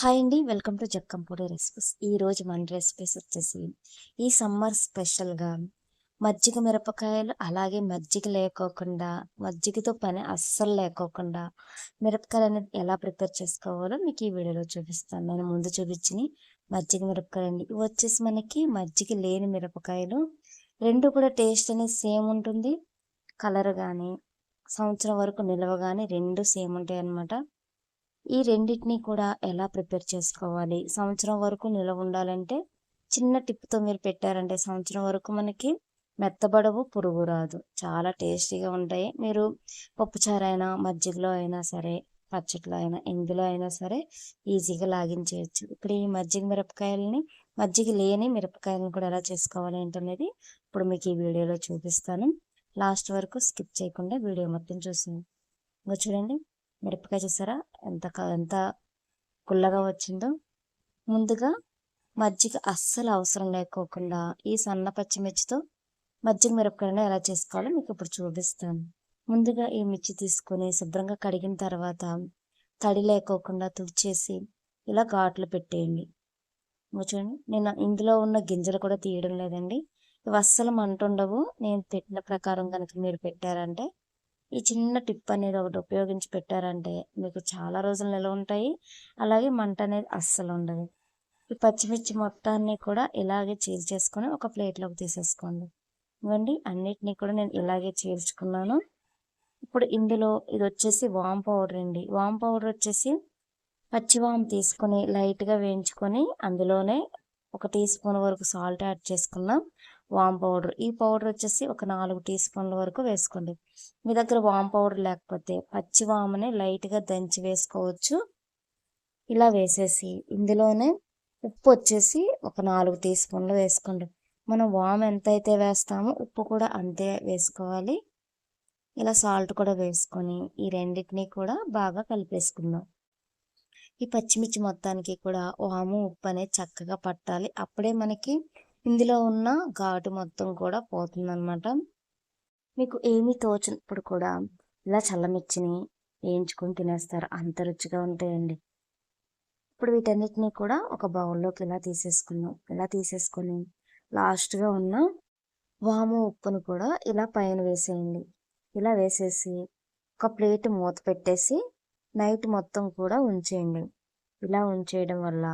Hi అండి. Welcome to Jakkampudi recipes. ఈరోజు మన రెసిపీస్ వచ్చేసి ఈ సమ్మర్ స్పెషల్‌గా మజ్జిగ మిరపకాయలు, అలాగే మజ్జిగ లేకోకుండా, మజ్జిగతో పని అస్సలు లేకోకుండా మిరపకాయలనేది ఎలా ప్రిపేర్ చేసుకోవాలో మీకు ఈ వీడియోలో చూపిస్తాను. నేను ముందు చూపించినయి మజ్జిగ మిరపకాయలండి. ఇవి వచ్చేసి మనకి మజ్జిగ లేని మిరపకాయలు. 2 కూడా టేస్ట్ అనేది సేమ్ ఉంటుంది. కలర్ గానీ, సంవత్సరం వరకు నిల్వ గానీ 2 సేమ్ ఉంటాయన్నమాట. ఈ రెండిటిని కూడా ఎలా ప్రిపేర్ చేసుకోవాలి, సంవత్సరం వరకు నిలవ ఉండాలంటే చిన్న టిప్తో మీరు పెట్టారంటే సంవత్సరం వరకు మనకి మెత్తబడవు, పురుగు రాదు, చాలా టేస్టీగా ఉంటాయి. మీరు పప్పుచారైనా, మజ్జిగలో అయినా సరే, పచ్చట్లో అయినా, ఎందులో అయినా సరే ఈజీగా లాగించేయచ్చు. ఇప్పుడు ఈ మజ్జిగ మిరపకాయలని, మజ్జిగ లేని మిరపకాయలను కూడా ఎలా చేసుకోవాలి ఏంటనేది ఇప్పుడు మీకు ఈ వీడియోలో చూపిస్తాను. లాస్ట్ వరకు స్కిప్ చేయకుండా వీడియో మొత్తం చూసింది. ఇంకా చూడండి, మిరపకాయ చూసారా ఎంత గుల్లగా వచ్చిందో. ముందుగా మజ్జిగ అస్సలు అవసరం లేకోకుండా ఈ సన్న పచ్చిమిర్చితో మజ్జిగ మిరపకాయలను ఎలా చేసుకోవాలో మీకు ఇప్పుడు చూపిస్తాను. ముందుగా ఈ మిర్చి తీసుకొని శుభ్రంగా కడిగిన తర్వాత తడి లేకోకుండా తుడిచేసి ఇలా ఘాట్లు పెట్టేయండి. చూడండి, నేను ఇందులో ఉన్న గింజలు కూడా తీయడం లేదండి. ఇవి అస్సలు మంట ఉండవు. నేను పెట్టిన ప్రకారం కనుక మీరు పెట్టారంటే, ఈ చిన్న టిప్ అనేది ఒకటి ఉపయోగించి పెట్టారంటే మీకు చాలా రోజులు నిల్వ ఉంటాయి. అలాగే మంట అనేది అస్సలు ఉండదు. ఈ పచ్చిమిర్చి మొత్తాన్ని కూడా ఇలాగే చీల్చేసుకొని ఒక ప్లేట్లోకి తీసేసుకోండి. ఇవ్వండి, అన్నిటినీ కూడా నేను ఇలాగే చీల్చుకున్నాను. ఇప్పుడు ఇందులో ఇది వచ్చేసి వామ్ పౌడర్ అండి. వామ్ పౌడర్ వచ్చేసి పచ్చి వామ్ తీసుకొని లైట్గా వేయించుకొని అందులోనే 1 టీ స్పూన్ వరకు సాల్ట్ యాడ్ చేసుకున్నాం. వామ్ పౌడర్, ఈ పౌడర్ వచ్చేసి ఒక 4 టీ స్పూన్ల వరకు వేసుకోండి. మీ దగ్గర వామ్ పౌడర్ లేకపోతే పచ్చి వాముని లైట్గా దంచి వేసుకోవచ్చు. ఇలా వేసేసి ఇందులోనే ఉప్పు వచ్చేసి ఒక 4 టీ స్పూన్లు వేసుకోండి. మనం వామ్ ఎంత అయితే వేస్తామో ఉప్పు కూడా అంతే వేసుకోవాలి. ఇలా సాల్ట్ కూడా వేసుకొని ఈ రెండింటినీ కూడా బాగా కలిపేసుకుందాం. ఈ పచ్చిమిర్చి మొత్తానికి కూడా వాము, ఉప్పు అనేది చక్కగా పట్టాలి. అప్పుడే మనకి ఇందులో ఉన్న ఘాటు మొత్తం కూడా పోతుందన్నమాట. మీకు ఏమీ తోచినప్పుడు కూడా ఇలా చల్లమిర్చిని వేయించుకొని తినేస్తారు, అంత రుచిగా ఉంటాయండి. ఇప్పుడు వీటన్నిటిని కూడా ఒక బౌల్లోకి ఇలా తీసేసుకుందాం. ఇలా తీసేసుకొని లాస్ట్గా ఉన్న వాము, ఉప్పును కూడా ఇలా పైన వేసేయండి. ఇలా వేసేసి ఒక ప్లేట్ మూత పెట్టేసి నైట్ మొత్తం కూడా ఉంచేయండి. ఇలా ఉంచేయడం వల్ల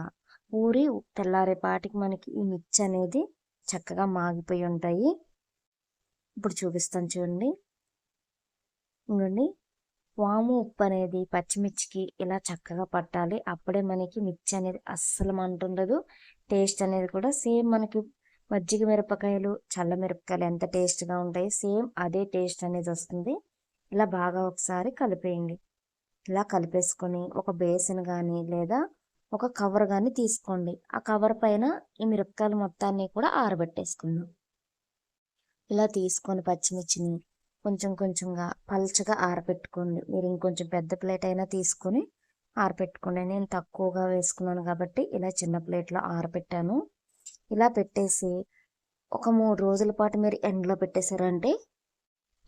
పూరి తెల్లారేపాటికి మనకి ఈ మిర్చి అనేది చక్కగా మాగిపోయి ఉంటాయి. ఇప్పుడు చూపిస్తాను చూడండి. ఇంకోండి, వాము, ఉప్పు అనేది పచ్చిమిర్చికి ఇలా చక్కగా పట్టాలి. అప్పుడే మనకి మిర్చి అనేది అస్సలు మంటుండదు. టేస్ట్ అనేది కూడా సేమ్ మనకి మజ్జిగ మిరపకాయలు, చల్ల మిరపకాయలు ఎంత టేస్ట్గా ఉంటాయి, సేమ్ అదే టేస్ట్ అనేది వస్తుంది. ఇలా బాగా ఒకసారి కలిపేయండి. ఇలా కలిపేసుకొని ఒక బేసిన్ కానీ లేదా ఒక కవర్ కానీ తీసుకోండి. ఆ కవర్ పైన ఈ మిరపకాయలు మొత్తాన్ని కూడా ఆరబెట్టేసుకుందాం. ఇలా తీసుకొని పచ్చిమిర్చిని కొంచెం కొంచెంగా పల్చగా ఆరబెట్టుకోండి. మీరు ఇంకొంచెం పెద్ద ప్లేట్ అయినా తీసుకొని ఆరబెట్టుకోండి. నేను తక్కువగా వేసుకున్నాను కాబట్టి ఇలా చిన్న ప్లేట్లో ఆరబెట్టాను. ఇలా పెట్టేసి ఒక 3 రోజుల పాటు మీరు ఎండలో పెట్టేశారంటే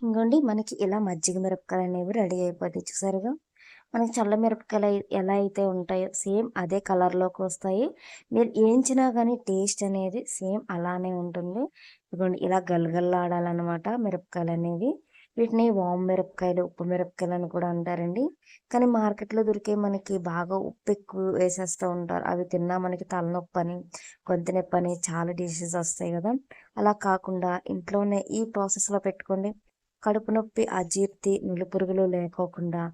ఇంకోండి, మనకి ఇలా మజ్జిగ మిరపకాయలు అనేవి రెడీ అయిపోతాయి. చూసారుగా, మనకి చల్ల మిరపకాయలు ఎలా అయితే ఉంటాయో సేమ్ అదే కలర్లోకి వస్తాయి. మీరు వేయించినా కానీ టేస్ట్ అనేది సేమ్ అలానే ఉంటుంది. ఇదిగోండి, ఇలా గలగల్లాడాలన్నమాట మిరపకాయలు అనేవి. వీటిని వాము మిరపకాయలు, ఉప్పు మిరపకాయలు అని కూడా అంటారండి. కానీ మార్కెట్లో దొరికే మనకి బాగా ఉప్పు ఎక్కువ వేసేస్తూ ఉంటారు. అవి తిన్నా మనకి తలనొప్పి అని, గొంతు నొప్పి అని చాలా డిసీజెస్ వస్తాయి కదా. అలా కాకుండా ఇంట్లోనే ఈ ప్రాసెస్లో పెట్టుకోండి. కడుపు నొప్పి, అజీర్తి, నులిపురుగులు లేకోకుండా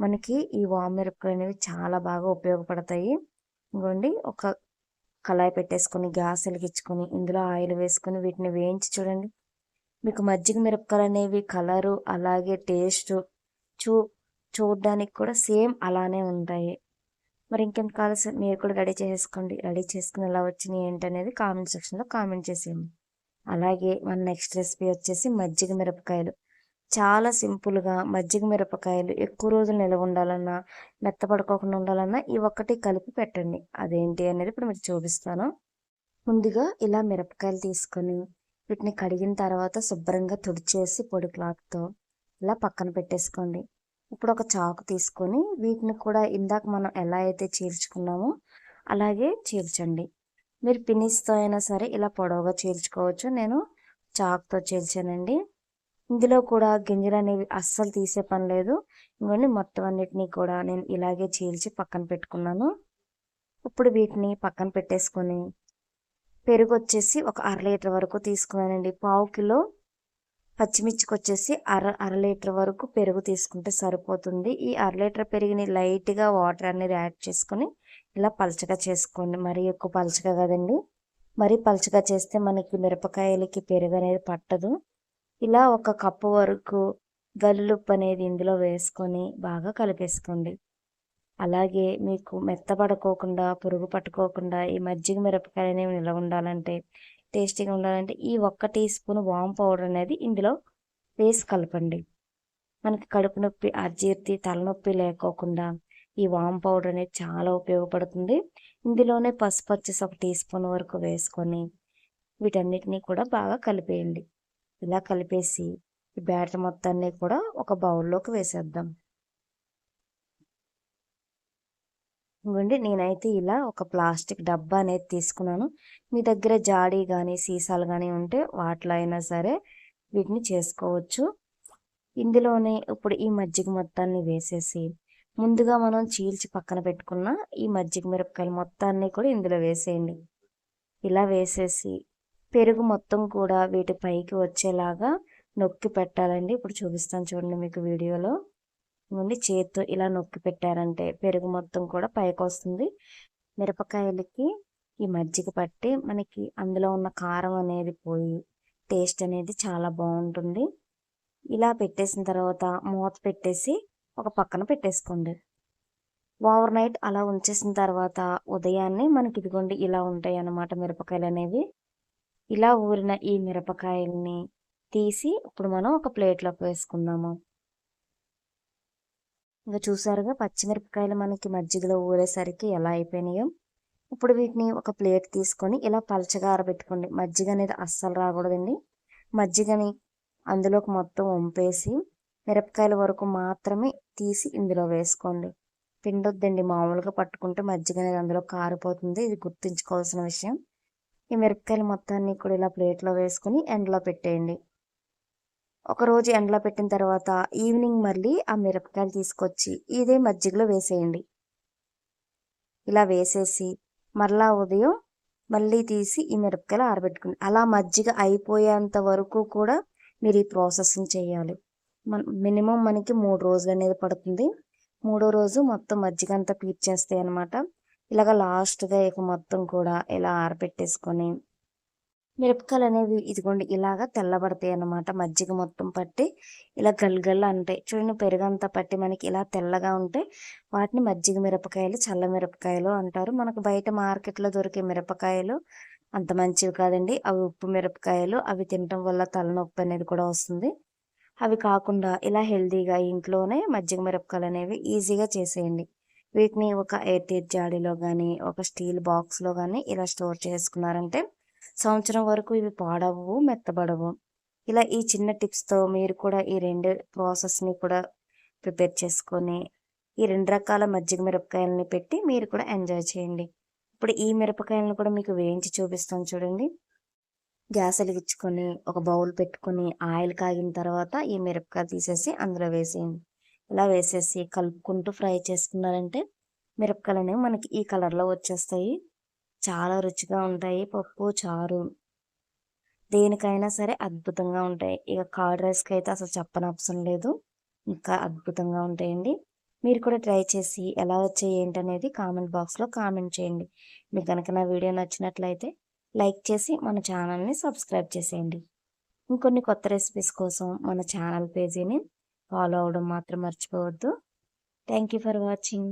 మనకి ఈ వాము మిరపకాయలు అనేవి చాలా బాగా ఉపయోగపడతాయి. ఇంకోండి, ఒక కళాయి పెట్టేసుకొని గ్యాస్ వెలిగించుకొని ఇందులో ఆయిల్ వేసుకొని వీటిని వేయించి చూడండి. మీకు మజ్జిగ మిరపకాయలు అనేవి కలరు అలాగే టేస్ట్ చూ చూడడానికి కూడా సేమ్ అలానే ఉంటాయి. మరి ఇంకెంత కావాల్సి మీరు కూడా రెడీ చేసుకోండి. రెడీ చేసుకుని ఎలా వచ్చినాయి ఏంటనేది కామెంట్ సెక్షన్లో కామెంట్ చేసేయండి. అలాగే మన నెక్స్ట్ రెసిపీ వచ్చేసి మజ్జిగ మిరపకాయలు. చాలా సింపుల్గా మజ్జిగ మిరపకాయలు ఎక్కువ రోజులు నిల్వ ఉండాలన్నా, మెత్తపడుకోకుండా ఉండాలన్నా ఈ ఒక్కటి కలిపి పెట్టండి. అదేంటి అనేది ఇప్పుడు మీకు చూపిస్తాను. ముందుగా ఇలా మిరపకాయలు తీసుకొని వీటిని కడిగిన తర్వాత శుభ్రంగా తుడిచేసి పొడి క్లాత్తో ఇలా పక్కన పెట్టేసుకోండి. ఇప్పుడు ఒక చాకు తీసుకొని వీటిని కూడా ఇందాక మనం ఎలా అయితే చీల్చుకున్నామో అలాగే చీల్చండి. మీరు పిన్నిస్‌తో అయినా సరే ఇలా పొడవుగా చీల్చుకోవచ్చు. నేను చాక్‌తో చీల్చానండి. ఇందులో కూడా గింజలనేవి అస్సలు తీసే పని లేదు. ఇగోండి మొత్తం అన్నిటిని కూడా నేను ఇలాగే చీల్చి పక్కన పెట్టుకున్నాను. ఇప్పుడు వీటిని పక్కన పెట్టేసుకొని, పెరుగొచ్చేసి ఒక అర లీటర్ వరకు తీసుకున్నానండి. పావు కిలో పచ్చిమిర్చికొచ్చేసి అర లీటర్ వరకు పెరుగు తీసుకుంటే సరిపోతుంది. ఈ అర లీటర్ పెరుగుని లైట్‌గా వాటర్ అనేది యాడ్ చేసుకొని, ఇలా పలచగా చేసుకోండి. మరీ ఎక్కువ పలచగా కాదండి. మరీ పలచగా చేస్తే మనకి మిరపకాయలకి పెరుగనేది పట్టదు. ఇలా ఒక కప్పు వరకు గల్లుప్పు అనేది ఇందులో వేసుకొని బాగా కలిపేసుకోండి. అలాగే మీకు మెత్తబడుకోకుండా, పురుగు పట్టుకోకుండా ఈ మజ్జిగ మిరపకాయలనేవి నిల్వ ఉండాలంటే, టేస్టీగా ఉండాలంటే ఈ ఒక్క టీ స్పూన్ వాము పౌడర్ అనేది ఇందులో వేసి కలపండి. మనకి కడుపు నొప్పి, అజీర్తి, తలనొప్పి లేకోకుండా ఈ వాము పౌడర్ అనేది చాలా ఉపయోగపడుతుంది. ఇందులోనే పసుపు వచ్చేసి ఒక టీ స్పూన్ వరకు వేసుకొని వీటన్నిటిని కూడా బాగా కలిపేయండి. ఇలా కలిపేసి ఈ బ్యాటర్ మొత్తాన్ని కూడా ఒక బౌల్లోకి వేసేద్దాం. ఇవ్వండి నేనైతే ఇలా ఒక ప్లాస్టిక్ డబ్బా అనేది తీసుకున్నాను. మీ దగ్గర జాడీ కానీ సీసాలు కానీ ఉంటే వాటిలో అయినా సరే వీటిని చేసుకోవచ్చు. ఇందులోనే ఇప్పుడు ఈ మజ్జిగ మొత్తాన్ని వేసేసి ముందుగా మనం చీల్చి పక్కన పెట్టుకున్న ఈ మజ్జిగ మిరపకాయలు మొత్తాన్ని కూడా ఇందులో వేసేయండి. ఇలా వేసేసి పెరుగు మొత్తం కూడా వీటి పైకి వచ్చేలాగా నొక్కి పెట్టాలండి. ఇప్పుడు చూపిస్తాను చూడండి మీకు వీడియోలో. ఇవ్వండి చేత్తో ఇలా నొక్కి పెట్టారంటే పెరుగు మొత్తం కూడా పైకొస్తుంది. మిరపకాయలకి ఈ మజ్జిగ పట్టి మనకి అందులో ఉన్న కారం అనేది పోయి టేస్ట్ అనేది చాలా బాగుంటుంది. ఇలా పెట్టేసిన తర్వాత మూత పెట్టేసి ఒక పక్కన పెట్టేసుకోండి. ఓవర్ నైట్ అలా ఉంచేసిన తర్వాత ఉదయాన్నే మనకి ఇదిగోండి ఇలా ఉంటాయి అన్నమాట మిరపకాయలు అనేవి. ఇలా ఊరిన ఈ మిరపకాయల్ని తీసి ఇప్పుడు మనం ఒక ప్లేట్లోకి వేసుకుందాము. ఇంకా చూసారుగా పచ్చిమిరపకాయలు మనకి మజ్జిగలో ఊరేసరికి ఎలా అయిపోయినాయో. ఇప్పుడు వీటిని ఒక ప్లేట్ తీసుకొని ఇలా పలచగా ఆరబెట్టుకోండి. మజ్జిగ అనేది అస్సలు రాకూడదండి. మజ్జిగని అందులోకి మొత్తం వంపేసి మిరపకాయల వరకు మాత్రమే తీసి ఇందులో వేసుకోండి. పిండొద్దండి, మామూలుగా పట్టుకుంటే మజ్జిగ అనేది అందులో కారిపోతుంది. ఇది గుర్తుంచుకోవాల్సిన విషయం. ఈ మిరపకాయలు మొత్తాన్ని కూడా ఇలా ప్లేట్లో వేసుకొని ఎండలో పెట్టేయండి. ఒకరోజు ఎండలో పెట్టిన తర్వాత ఈవినింగ్ మళ్ళీ ఆ మిరపకాయలు తీసుకొచ్చి ఇదే మజ్జిగలో వేసేయండి. ఇలా వేసేసి మరలా ఉదయం మళ్ళీ తీసి ఈ మిరపకాయలు ఆరబెట్టుకోండి. అలా మజ్జిగ అయిపోయేంత వరకు కూడా మీరు ఈ ప్రాసెస్ని చేయాలి. మినిమం మనకి 3 రోజులు అనేది పడుతుంది. మూడో రోజు మొత్తం మజ్జిగ అంతా పీల్చేస్తాయి అనమాట. ఇలాగ లాస్ట్గా ఇక మొత్తం కూడా ఇలా ఆరబెట్టేసుకొని మిరపకాయలు అనేవి ఇదిగోండి ఇలాగా తెల్లబడతాయి అన్నమాట. మజ్జిగ మొత్తం పట్టి ఇలా గల్గల్ అంటాయి చూడండి. పెరుగంతా పట్టి మనకి ఇలా తెల్లగా ఉంటే వాటిని మజ్జిగ మిరపకాయలు, చల్ల మిరపకాయలు అంటారు. మనకు బయట మార్కెట్లో దొరికే మిరపకాయలు అంత మంచివి కాదండి. అవి ఉప్పు మిరపకాయలు. అవి తినటం వల్ల తలనొప్పి అనేది కూడా వస్తుంది. అవి కాకుండా ఇలా హెల్తీగా ఇంట్లోనే మజ్జిగ మిరపకాయలు అనేవి ఈజీగా చేసేయండి. వీటిని ఒక ఎయిర్ టైట్ జాడీలో కానీ, ఒక స్టీల్ బాక్స్లో కానీ ఇలా స్టోర్ చేసుకున్నారంటే సంవత్సరం వరకు ఇవి పాడవు, మెత్తబడవు. ఇలా ఈ చిన్న టిప్స్‌తో మీరు కూడా ఈ 2 ప్రాసెస్‌ని కూడా ప్రిపేర్ చేసుకొని, ఈ 2 రకాల మజ్జిగ మిరపకాయలని పెట్టి మీరు కూడా ఎంజాయ్ చేయండి. ఇప్పుడు ఈ మిరపకాయలను కూడా మీకు వేయించి చూపిస్తాను చూడండి. గ్యాస్ వెలిగించుకొని, ఒక బౌల్ పెట్టుకొని, ఆయిల్ కాగిన తర్వాత ఈ మిరపకాయలు తీసేసి అందులో వేసేయండి. ఇలా వేసేసి కలుపుకుంటూ ఫ్రై చేసుకున్నారంటే మిరపకాయలనేవి మనకి ఈ కలర్‌లో వచ్చేస్తాయి. చాలా రుచిగా ఉంటాయి. పప్పు, చారు దేనికైనా సరే అద్భుతంగా ఉంటాయి. ఇక కర్డ్ రైస్‌కి అయితే అసలు చెప్పనవసరం లేదు. ఇంకా అద్భుతంగా ఉంటాయండి. మీరు కూడా ట్రై చేసి ఎలా వచ్చాయి ఏంటనేది కామెంట్ బాక్స్‌లో కామెంట్ చేయండి. మీకు గనక నా వీడియో నచ్చినట్లయితే లైక్ చేసి మన ఛానల్‌ని సబ్స్క్రైబ్ చేసేయండి. ఇంకొన్ని కొత్త రెసిపీస్ కోసం మన ఛానల్ పేజీని ఫాలో అవ్వడం మాత్రం మర్చిపోవద్దు. Thank you for watching.